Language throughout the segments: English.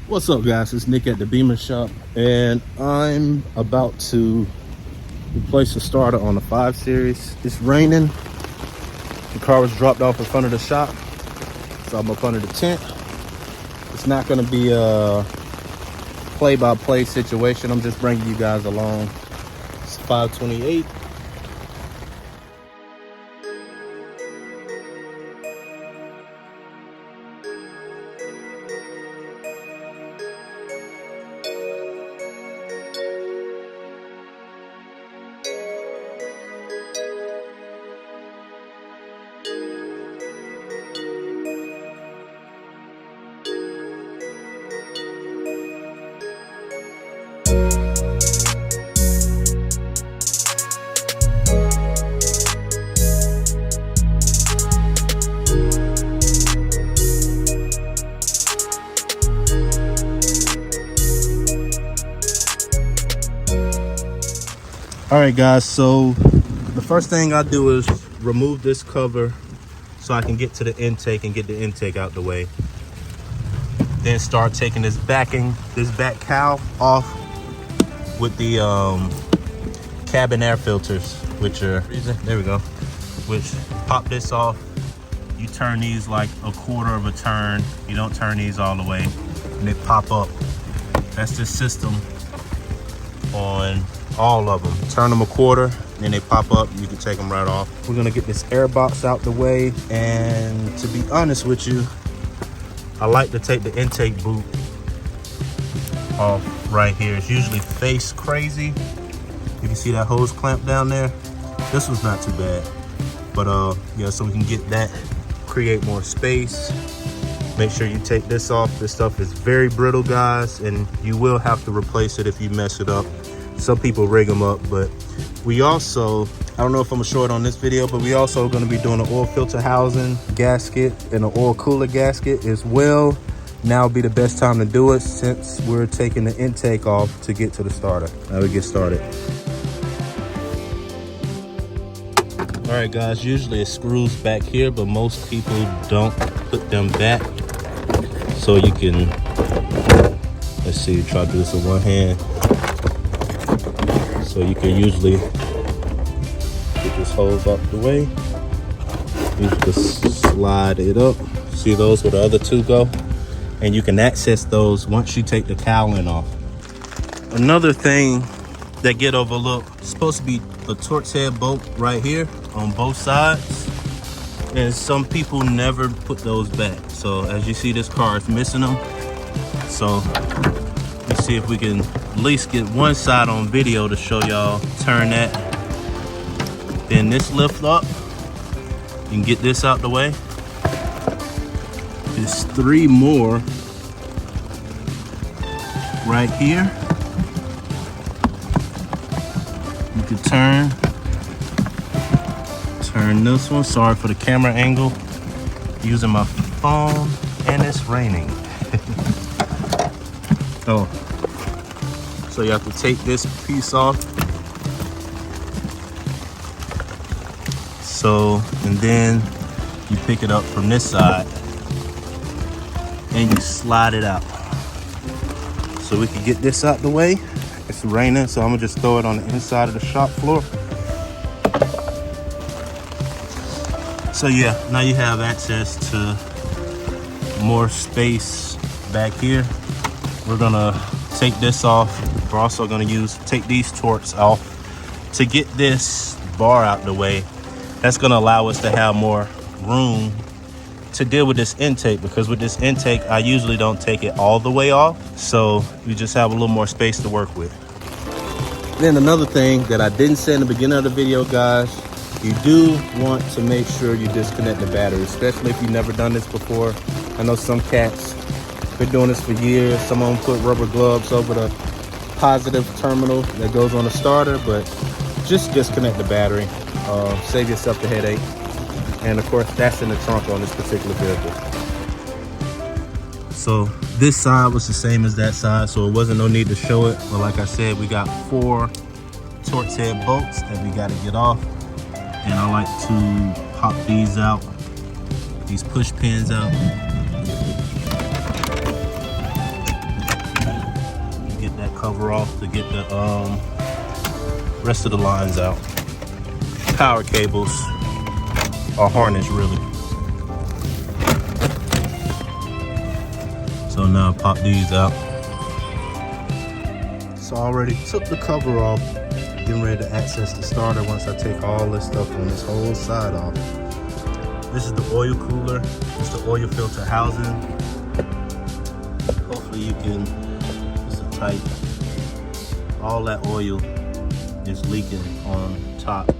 What's up, guys? It's Nick at the Beamer Shop, and I'm about to replace the starter on the 5 Series. It's raining. The car was dropped off in front of the shop, so I'm up under the tent. It's not going to be a play-by-play situation. I'm just bringing you guys along. It's 5:28. All right, guys, so the first thing I do is remove this cover so I can get to the intake and get the intake out the way. Then start taking this back cowl off with the cabin air filters, which are, there we go, which pop this off. You turn these like a quarter of a turn. You don't turn these all the way, and they pop up. That's the system on all of them. Turn them a quarter, then they pop up. You can take them right off. We're gonna get this air box out the way, and to be honest with you, I like to take the intake boot off right here. It's usually face crazy. You can see that hose clamp down there. This one's not too bad, but yeah, so we can get that, create more space. Make sure you take this off. This stuff is very brittle, guys, and you will have to replace it if you mess it up. Some people rig them up, but we also, I don't know if I'm gonna show it on this video, but we also gonna be doing an oil filter housing gasket and an oil cooler gasket as well. Now would be the best time to do it since we're taking the intake off to get to the starter. Now we get started. All right, guys, usually it screws back here, but most people don't put them back. So you can, let's see, try to do this with one hand. So you can usually get this hose off the way. You just slide it up. See those where the other two go? And you can access those once you take the cowling off. Another thing that get overlooked, it's supposed to be the Torx head bolt right here on both sides. And some people never put those back. So as you see, this car is missing them. So let's see if we can at least get one side on video to show y'all. Turn that. Then this lift up. You can get this out the way. There's 3 more right here. You can turn this one. Sorry for the camera angle. Using my phone, and it's raining. Oh, so you have to take this piece off. So, and then you pick it up from this side and you slide it out. So we can get this out the way. It's raining, so I'm gonna just throw it on the inside of the shop floor. So yeah, now you have access to more space back here. We're gonna take this off. We're also gonna take these Torx off to get this bar out the way. That's gonna allow us to have more room to deal with this intake, because with this intake, I usually don't take it all the way off. So we just have a little more space to work with. Then another thing that I didn't say in the beginning of the video, guys, you do want to make sure you disconnect the battery, especially if you've never done this before. I know some cats been doing this for years. Some of them put rubber gloves over the positive terminal that goes on the starter, but just disconnect the battery. Save yourself the headache. And of course, that's in the trunk on this particular vehicle. So this side was the same as that side, so it wasn't no need to show it. But like I said, we got 4 Torx head bolts that we got to get off. And I like to pop these out, these push pins out. cover off to get the rest of the lines out. Power cables are harnessed really. So now pop these out. So I already took the cover off, getting ready to access the starter once I take all this stuff on this whole side off. This is the oil cooler. It's the oil filter housing. Hopefully you can, it's a tight, all that oil is leaking on top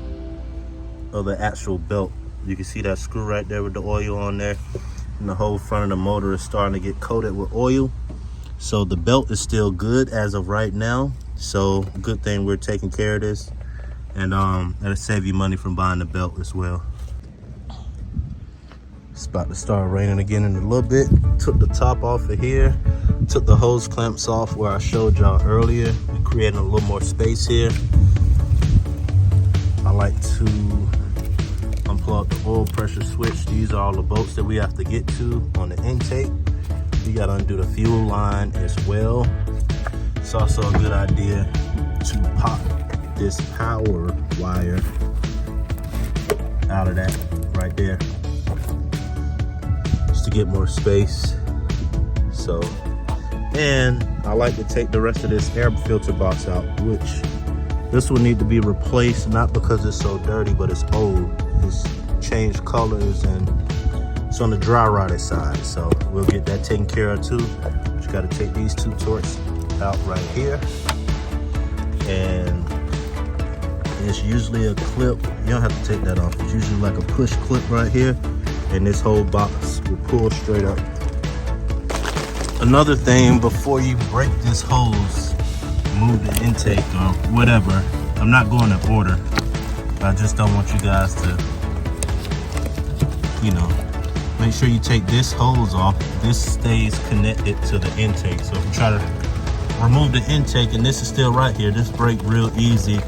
of the actual belt. You can see that screw right there with the oil on there. And the whole front of the motor is starting to get coated with oil. So the belt is still good as of right now. So good thing we're taking care of this. And that'll save you money from buying the belt as well. It's about to start raining again in a little bit. Took the top off of here. Took the hose clamps off where I showed y'all earlier. We're creating a little more space here. I like to unplug the oil pressure switch. These are all the bolts that we have to get to on the intake. You gotta undo the fuel line as well. It's also a good idea to pop this power wire out of that right there, just to get more space. So, and I like to take the rest of this air filter box out, which this will need to be replaced, not because it's so dirty, but it's old. It's changed colors and it's on the dry rotted side. So we'll get that taken care of too. Just gotta take these two torques out right here. And it's usually a clip. You don't have to take that off. It's usually like a push clip right here. And this whole box will pull straight up. Another thing, before you break this hose, move the intake or whatever, I'm not going in order. I just don't want you guys to, you know, make sure you take this hose off. This stays connected to the intake. So if you try to remove the intake and this is still right here, this break real easy.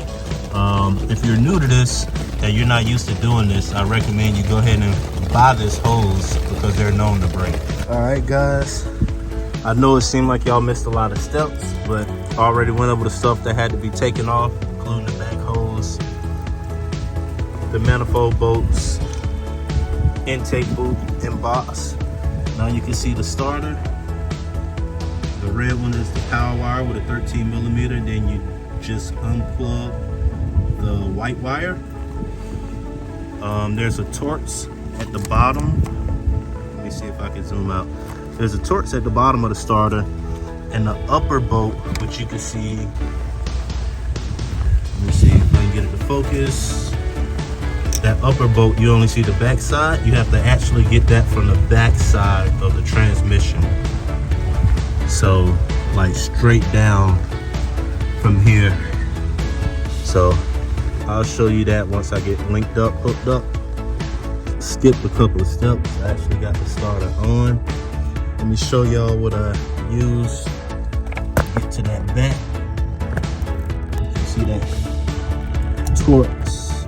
If you're new to this and you're not used to doing this, I recommend you go ahead and buy this hose because they're known to break. All right, guys. I know it seemed like y'all missed a lot of steps, but I already went over the stuff that had to be taken off, including the back hose, the manifold bolts, intake boot and box. Now you can see the starter. The red one is the power wire with a 13mm. Then you just unplug the white wire. There's a Torx at the bottom. Let me see if I can zoom out. There's a Torx at the bottom of the starter, and the upper bolt, which you can see. Let me see if I can get it to focus. That upper bolt, you only see the back side. You have to actually get that from the back side of the transmission. So, like straight down from here. So, I'll show you that once I get linked up, hooked up. Skipped a couple of steps. I actually got the starter on. Let me show y'all what I use to get to that back. You can see that Torx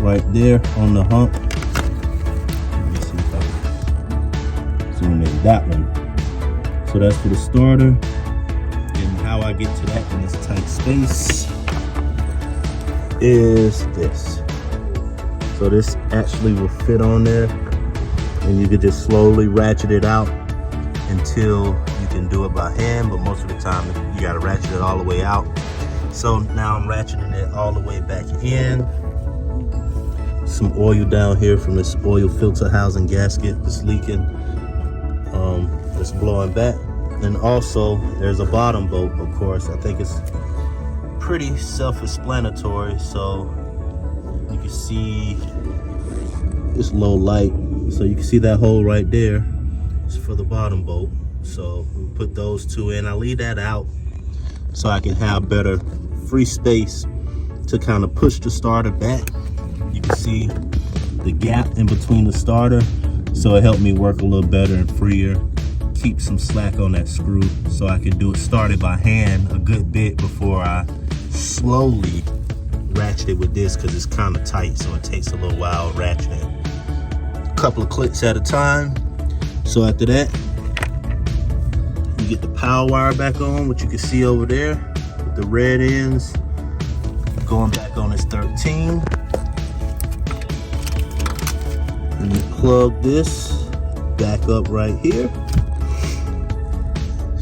right there on the hump. Let me see if I can zoom in that one. So that's for the starter. And how I get to that in this tight space is this. So this actually will fit on there, and you can just slowly ratchet it out until you can do it by hand, but most of the time you gotta ratchet it all the way out. So now I'm ratcheting it all the way back in. Some oil down here from this oil filter housing gasket that's leaking. It's blowing back. And also there's a bottom bolt, of course. I think it's pretty self-explanatory. So you can see it's low light. So you can see that hole right there. It's for the bottom bolt. So we put those two in. I leave that out so I can have better free space to kind of push the starter back. You can see the gap in between the starter. So it helped me work a little better and freer. Keep some slack on that screw so I can do it started by hand a good bit before I slowly ratchet it with this, because it's kind of tight, so it takes a little while ratcheting. A couple of clicks at a time. So after that, You get the power wire back on, which you can see over there with the red ends going back on its 13. And you plug this back up right here.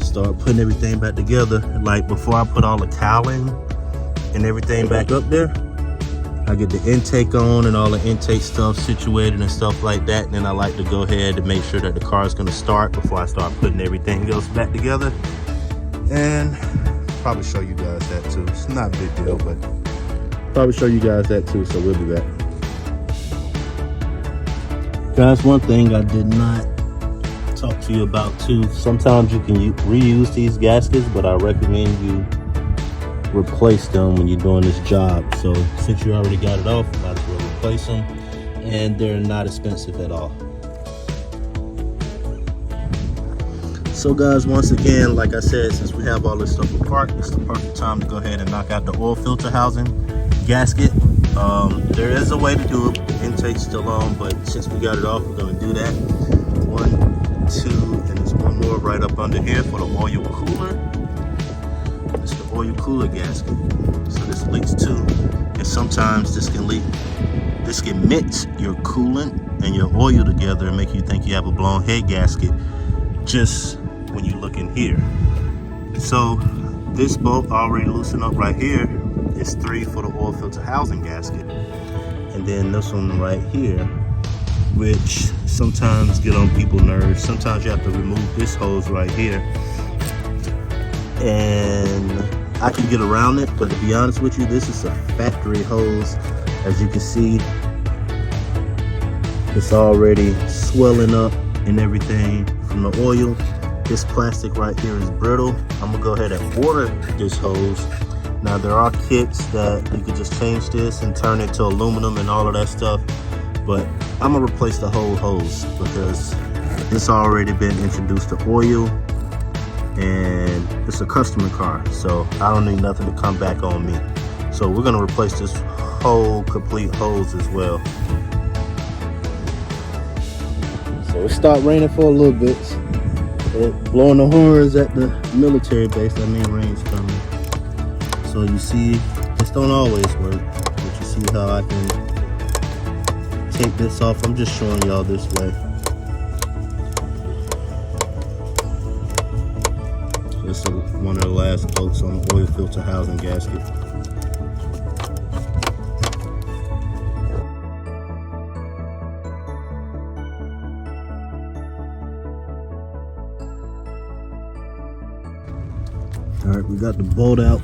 Start putting everything back together. Like before I put all the cowling and everything back up there, I get the intake on and all the intake stuff situated and stuff like that. And then I like to go ahead and make sure that the car is going to start before I start putting everything else back together. And probably show you guys that too. It's not a big deal, but probably show you guys that too. So we'll do that. Guys, one thing I did not talk to you about too. Sometimes you can reuse these gaskets, but I recommend you replace them when you're doing this job. So since you already got it off, you might as well replace them, and they're not expensive at all. So guys, once again, like I said, since we have all this stuff apart, it's the perfect time to go ahead and knock out the oil filter housing gasket. There is a way to do it, the intake's still on, but since we got it off, we're going to do that. 1, 2, and there's one more right up under here for the oil cooler. It's the oil cooler gasket. So this leaks too, and sometimes this can leak. This can mix your coolant and your oil together and make you think you have a blown head gasket just when you look in here. So this bolt already loosened up right here. It's 3 for the oil filter housing gasket, and then this one right here, which sometimes get on people's nerves. Sometimes you have to remove this hose right here, and I can get around it, but to be honest with you, this is a factory hose. As you can see, it's already swelling up and everything from the oil. This plastic right here is brittle. I'm gonna go ahead and order this hose. Now there are kits that you can just change this and turn it to aluminum and all of that stuff, but I'm gonna replace the whole hose because it's already been introduced to oil, and it's a customer car, so I don't need nothing to come back on me. So we're gonna replace this whole complete hose as well. So it stopped raining for a little bit. Blowing the horns at the military base, that means rain's coming. So you see, this don't always work, but you see how I can take this off. I'm just showing y'all this way. This is one of the last bolts on the oil filter housing gasket. All right, we got the bolt out.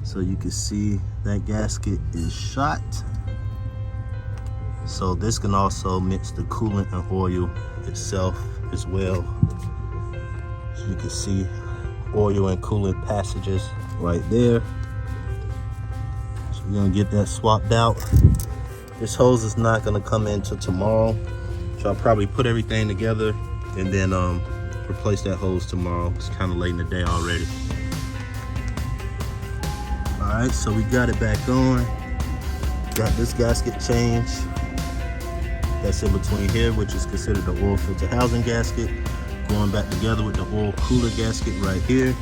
So you can see that gasket is shot. So this can also mix the coolant and oil itself as well. So you can see oil and coolant passages right there. So we're gonna get that swapped out. This hose is not gonna come in till tomorrow. So I'll probably put everything together and then replace that hose tomorrow. It's kind of late in the day already. All right, so we got it back on. Got this gasket change that's in between here, which is considered the oil filter housing gasket, going back together with the oil cooler gasket right here.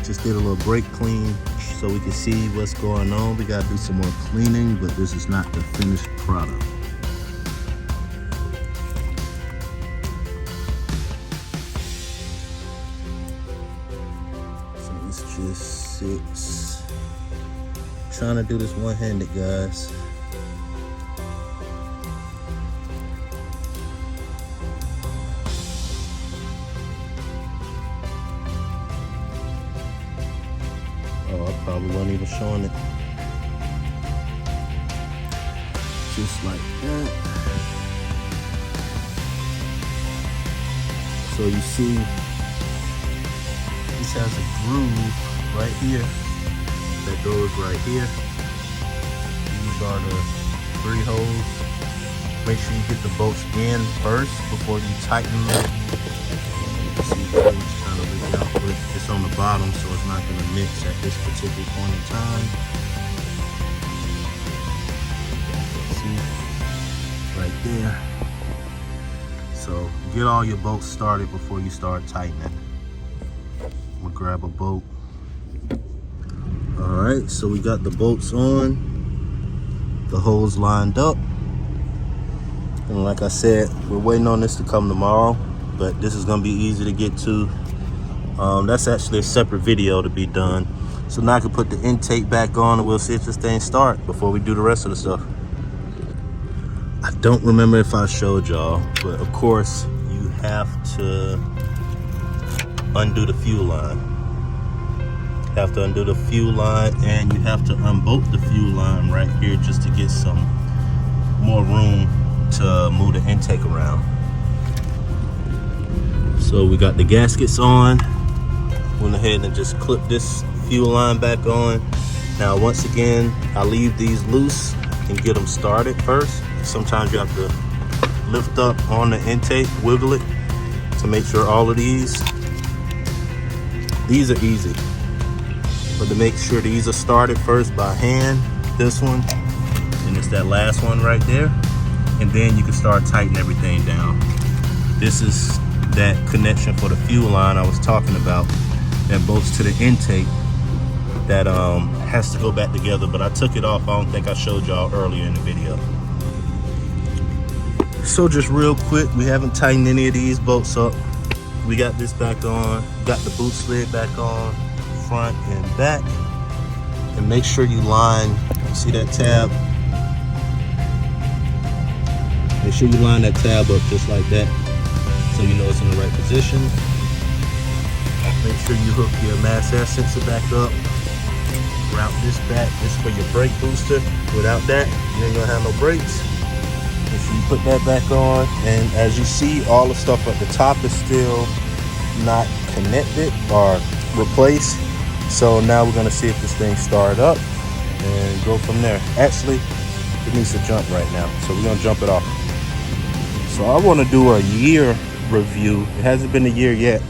Just did a little brake clean so we can see what's going on. We gotta do some more cleaning, but this is not the finished product. So this just sits. Trying to do this one-handed, guys. Oh, I probably wasn't even showing it. Just like that. So you see, this has a groove right here that goes right here. These are the 3 holes. Make sure you get the bolts in first before you tighten them. You can see the bolts trying to leak out, but it's on the bottom, so it's not going to mix at this particular point in time. See, right there. So get all your bolts started before you start tightening. I'm gonna grab a bolt. All right, so we got the bolts on, the holes lined up. And like I said, we're waiting on this to come tomorrow, but this is gonna be easy to get to. That's actually a separate video to be done. So now I can put the intake back on and we'll see if this thing starts before we do the rest of the stuff. I don't remember if I showed y'all, but of course you have to undo the fuel line. You have to undo the fuel line, and you have to unbolt the fuel line right here just to get some more room to move the intake around. So we got the gaskets on. Went ahead and just clip this fuel line back on. Now once again, I leave these loose and get them started first. Sometimes you have to lift up on the intake, wiggle it to make sure all of these are easy. But to make sure these are started first by hand, this one, and it's that last one right there. And then you can start tightening everything down. This is that connection for the fuel line I was talking about that bolts to the intake that has to go back together, but I took it off. I don't think I showed y'all earlier in the video. So just real quick, we haven't tightened any of these bolts up. We got this back on, got the boot slid back on, front and back. And make sure you line, see that tab? Make sure you line that tab up just like that so you know it's in the right position. Make sure you hook your mass air sensor back up. Route this back. This is for your brake booster. Without that, you ain't gonna have no brakes. And so you put that back on, and as you see, all the stuff at the top is still not connected or replaced. So now we're gonna see if this thing started up and go from there. Actually, it needs to jump right now, so we're gonna jump it off. So I want to do a year review. It hasn't been a year yet.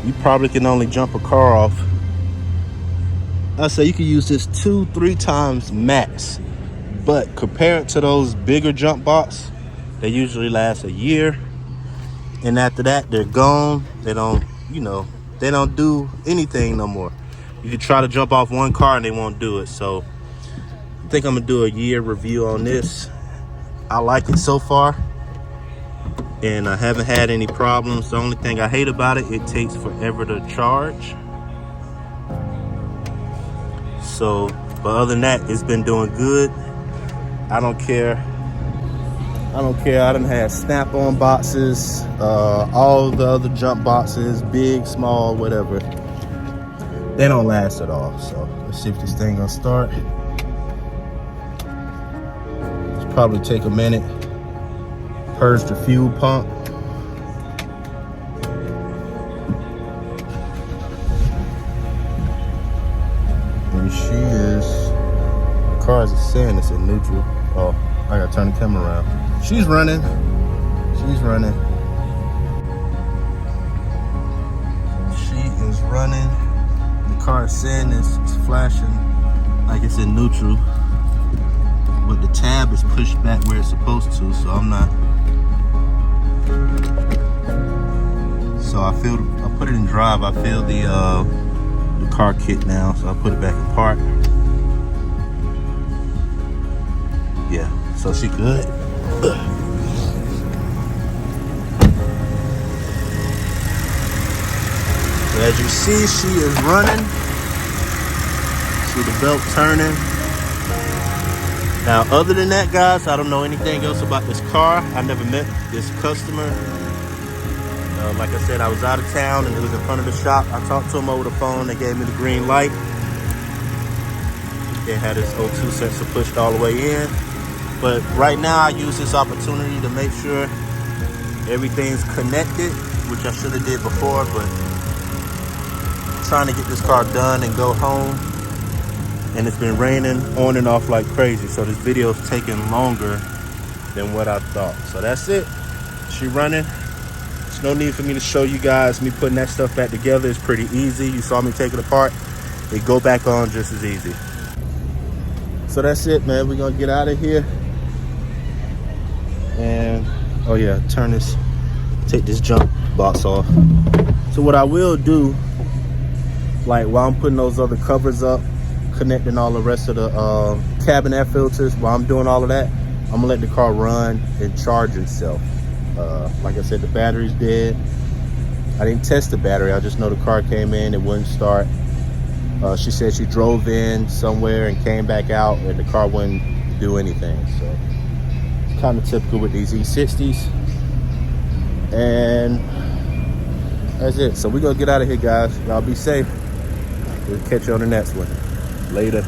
You probably can only jump a car off, I say you can use this 2-3 times max, but compared to those bigger jump box, they usually last a year, and after that they're gone. They don't, they don't do anything no more. You can try to jump off one car and they won't do it. So I think I'm gonna do a year review on this. I like it so far, and I haven't had any problems. The only thing I hate about it, it takes forever to charge. So, but other than that, it's been doing good. I don't care. I done had snap-on boxes, all the other jump boxes, big, small, whatever. They don't last at all. So let's see if this thing gonna start. It's probably take a minute. Purge the fuel pump. And she is, the car is saying it's in neutral. Oh, I gotta turn the camera around. She's running. She's running. She is running. The car is saying it's flashing like it's in neutral, but the tab is pushed back where it's supposed to, so I'm not. So I put it in drive. I feel the car kit now, so I put it back in park. Yeah, so she good. So as you see, she is running. See the belt turning. Now, other than that, guys, I don't know anything else about this car. I never met this customer. Like I said, I was out of town and it was in front of the shop. I talked to him over the phone. They gave me the green light. They had his O2 sensor pushed all the way in. But right now, I use this opportunity to make sure everything's connected, which I should have did before, but I'm trying to get this car done and go home. And it's been raining on and off like crazy, so this video is taking longer than what I thought. So that's it. She running. There's no need for me to show you guys me putting that stuff back together. It's pretty easy. You saw me take it apart. It go back on just as easy. So that's it, man. We're gonna get out of here. And oh yeah, turn this take this jump box off. So what I will do, like while I'm putting those other covers up, connecting all the rest of the cabin air filters, while I'm doing all of that, I'm gonna let the car run and charge itself. Like I said, the battery's dead. I didn't test the battery, I just know the car came in, it wouldn't start. She said she drove in somewhere and came back out and the car wouldn't do anything. So it's kind of typical with these E60s. And that's it. So we're gonna get out of here, guys. Y'all be safe. We'll catch you on the next one. Later.